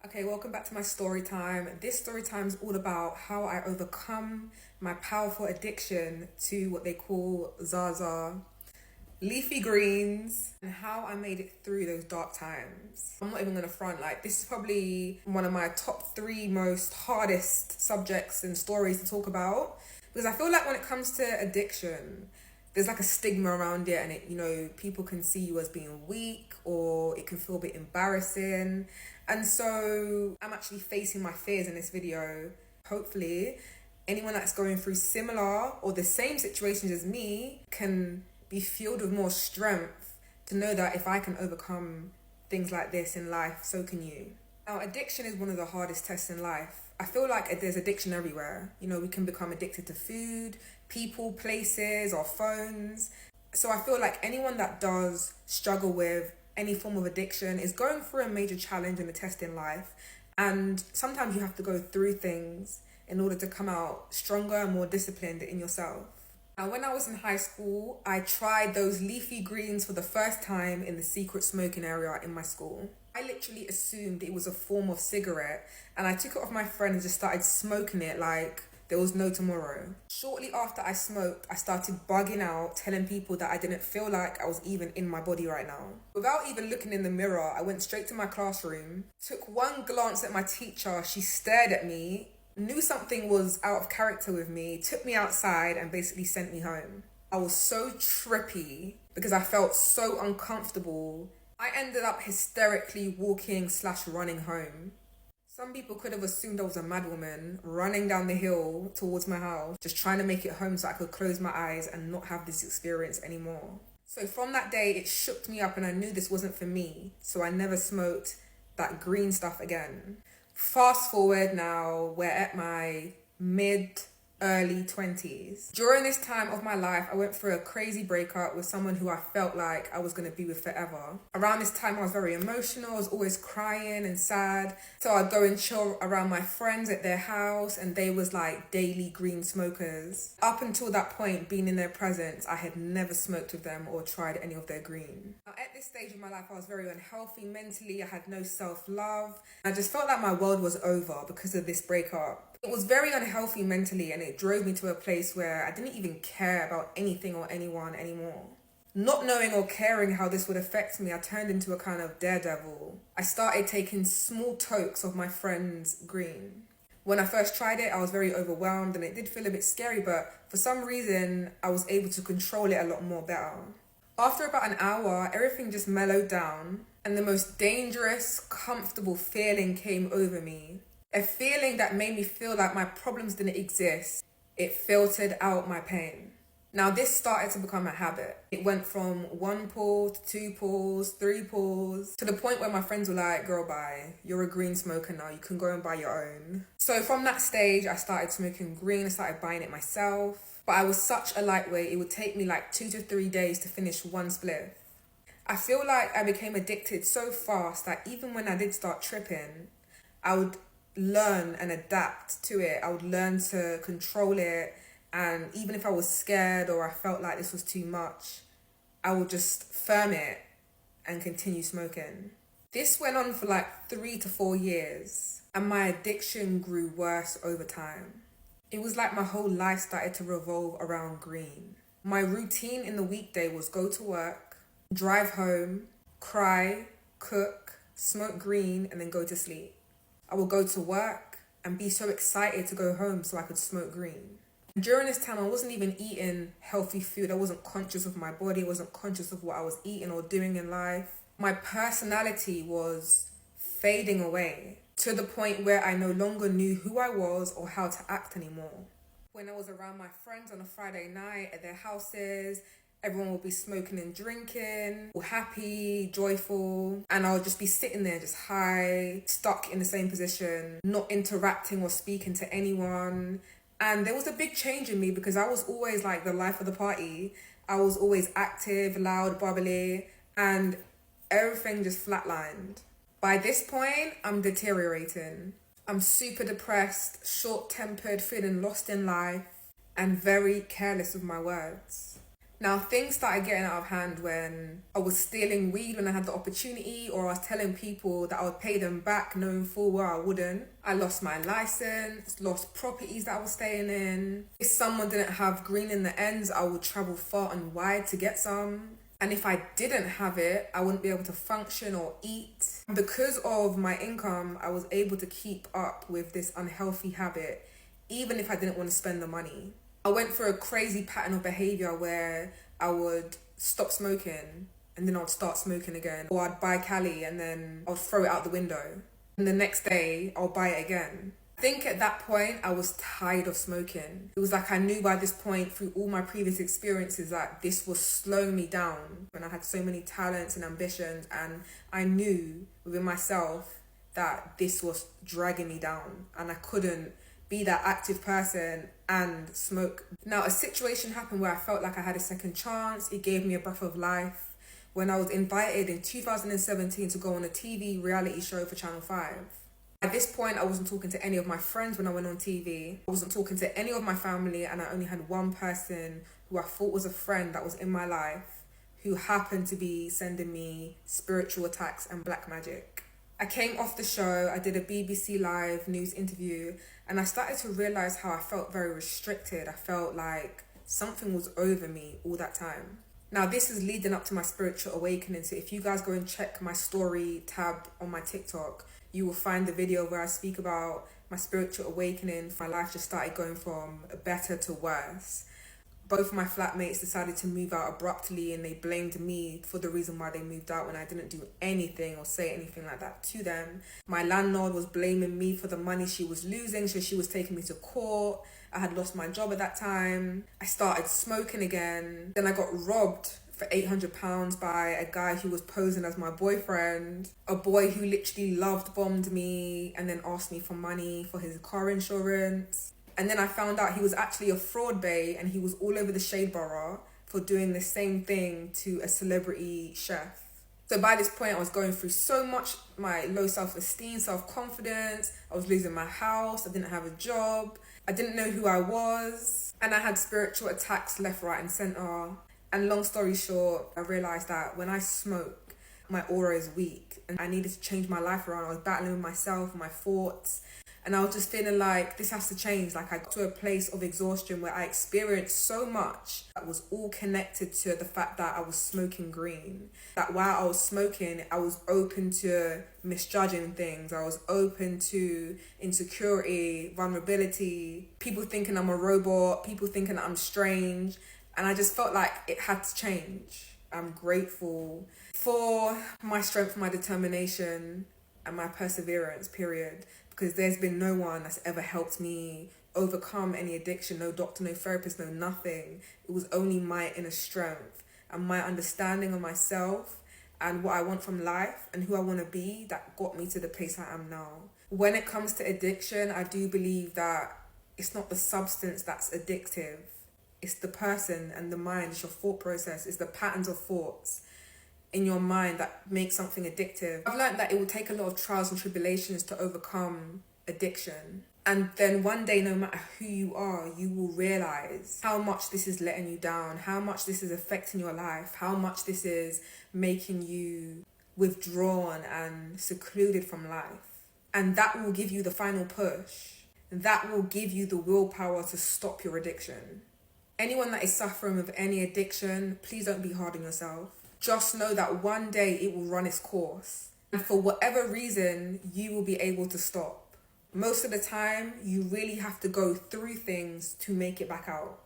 Okay, welcome back to my story time. This story time is all about how I overcome my powerful addiction to what they call Zaza, leafy greens, and how I made it through those dark times. I'm not even gonna front, like, this is probably one of my top three most hardest subjects and stories to talk about because I feel like when it comes to addiction, there's like a stigma around it, and people can see you as being weak, or it can feel a bit embarrassing. And so I'm actually facing my fears in this video. Hopefully anyone that's going through similar or the same situations as me can be filled with more strength to know that if I can overcome things like this in life, so can you. Now, addiction is one of the hardest tests in life. I feel like there's addiction everywhere. We can become addicted to food, people, places, or phones. So I feel like anyone that does struggle with any form of addiction is going through a major challenge and a test in life. And sometimes you have to go through things in order to come out stronger and more disciplined in yourself. Now, when I was in high school, I tried those leafy greens for the first time in the secret smoking area in my school. I literally assumed it was a form of cigarette, and I took it off my friend and just started smoking it like there was no tomorrow. Shortly after I smoked, I started bugging out, telling people that I didn't feel like I was even in my body right now. Without even looking in the mirror, I went straight to my classroom, took one glance at my teacher, she stared at me, knew something was out of character with me, took me outside and basically sent me home. I was so trippy because I felt so uncomfortable. I ended up hysterically walking/running home. Some people could have assumed I was a madwoman running down the hill towards my house, just trying to make it home so I could close my eyes and not have this experience anymore. So from that day, it shook me up and I knew this wasn't for me. So I never smoked that green stuff again. Fast forward now, we're at my early 20s. During this time of my life, I went through a crazy breakup with someone who I felt like I was going to be with forever. Around this time, I was very emotional. I was always crying and sad. So I'd go and chill around my friends at their house, and they was like daily green smokers. Up until that point, being in their presence, I had never smoked with them or tried any of their green. Now, at this stage of my life, I was very unhealthy mentally. I had no self-love. I just felt like my world was over because of this breakup. It was very unhealthy mentally, and it drove me to a place where I didn't even care about anything or anyone anymore. Not knowing or caring how this would affect me, I turned into a kind of daredevil. I started taking small tokes of my friend's green. When I first tried it, I was very overwhelmed and it did feel a bit scary, but for some reason, I was able to control it a lot more better. After about an hour, everything just mellowed down and the most dangerous, comfortable feeling came over me. A feeling that made me feel like my problems didn't exist. It filtered out my pain. Now this started to become a habit. It went from 1 pull to 2 pulls, 3 pulls, to the point where my friends were like, girl, bye, you're a green smoker now, you can go and buy your own. So from that stage, I started smoking green, I started buying it myself. But I was such a lightweight, it would take me like 2 to 3 days to finish one spliff. I feel like I became addicted so fast that even when I did start tripping, I would learn and adapt to it. I would learn to control it, and even if I was scared or I felt like this was too much, I would just firm it and continue smoking. This went on for like 3 to 4 years, and my addiction grew worse over time. It was like my whole life started to revolve around green. My routine in the weekday was go to work, drive home, cry, cook, smoke green, and then go to sleep. I would go to work and be so excited to go home so I could smoke green. During this time, I wasn't even eating healthy food. I wasn't conscious of my body. I wasn't conscious of what I was eating or doing in life. My personality was fading away to the point where I no longer knew who I was or how to act anymore. When I was around my friends on a Friday night at their houses, everyone would be smoking and drinking, all happy, joyful, and I would just be sitting there just high, stuck in the same position, not interacting or speaking to anyone. And there was a big change in me because I was always like the life of the party. I was always active, loud, bubbly, and everything just flatlined. By this point, I'm deteriorating. I'm super depressed, short-tempered, feeling lost in life, and very careless with my words. Now, things started getting out of hand when I was stealing weed when I had the opportunity, or I was telling people that I would pay them back knowing full well I wouldn't. I lost my license, lost properties that I was staying in. If someone didn't have green in the ends, I would travel far and wide to get some. And if I didn't have it, I wouldn't be able to function or eat. Because of my income, I was able to keep up with this unhealthy habit, even if I didn't want to spend the money. I went through a crazy pattern of behavior where I would stop smoking and then I would start smoking again. Or I'd buy Cali and then I'd throw it out the window. And the next day, I'll buy it again. I think at that point, I was tired of smoking. It was like I knew by this point through all my previous experiences that this was slowing me down when I had so many talents and ambitions, and I knew within myself that this was dragging me down and I couldn't be that active person and smoke. Now, a situation happened where I felt like I had a second chance. It gave me a breath of life when I was invited in 2017 to go on a TV reality show for Channel 5. At this point, I wasn't talking to any of my friends when I went on TV. I wasn't talking to any of my family, and I only had one person who I thought was a friend that was in my life who happened to be sending me spiritual attacks and black magic. I came off the show, I did a BBC Live news interview, and I started to realize how I felt very restricted. I felt like something was over me all that time. Now, this is leading up to my spiritual awakening, so if you guys go and check my story tab on my TikTok, you will find the video where I speak about my spiritual awakening. My life just started going from better to worse. Both of my flatmates decided to move out abruptly, and they blamed me for the reason why they moved out when I didn't do anything or say anything like that to them. My landlord was blaming me for the money she was losing, so she was taking me to court. I had lost my job at that time. I started smoking again. Then I got robbed for £800 by a guy who was posing as my boyfriend. A boy who literally bombed me and then asked me for money for his car insurance. And then I found out he was actually a fraud bae, and he was all over the Shade Borough for doing the same thing to a celebrity chef. So by this point, I was going through so much, my low self-esteem, self-confidence. I was losing my house. I didn't have a job. I didn't know who I was. And I had spiritual attacks left, right and centre. And long story short, I realised that when I smoke, my aura is weak and I needed to change my life around. I was battling with myself, my thoughts, and I was just feeling like this has to change. Like, I got to a place of exhaustion where I experienced so much that was all connected to the fact that I was smoking green. That while I was smoking, I was open to misjudging things. I was open to insecurity, vulnerability, people thinking I'm a robot, people thinking that I'm strange. And I just felt like it had to change. I'm grateful for my strength, my determination, and my perseverance, period. Because there's been no one that's ever helped me overcome any addiction. No doctor, no therapist, no nothing. It was only my inner strength and my understanding of myself and what I want from life and who I want to be that got me to the place I am now. When it comes to addiction, I do believe that it's not the substance that's addictive. It's the person and the mind, it's your thought process, it's the patterns of thoughts in your mind that make something addictive. I've learned that it will take a lot of trials and tribulations to overcome addiction. And then one day, no matter who you are, you will realize how much this is letting you down, how much this is affecting your life, how much this is making you withdrawn and secluded from life. And that will give you the final push. That will give you the willpower to stop your addiction. Anyone that is suffering with any addiction, please don't be hard on yourself. Just know that one day it will run its course. And for whatever reason, you will be able to stop. Most of the time, you really have to go through things to make it back out.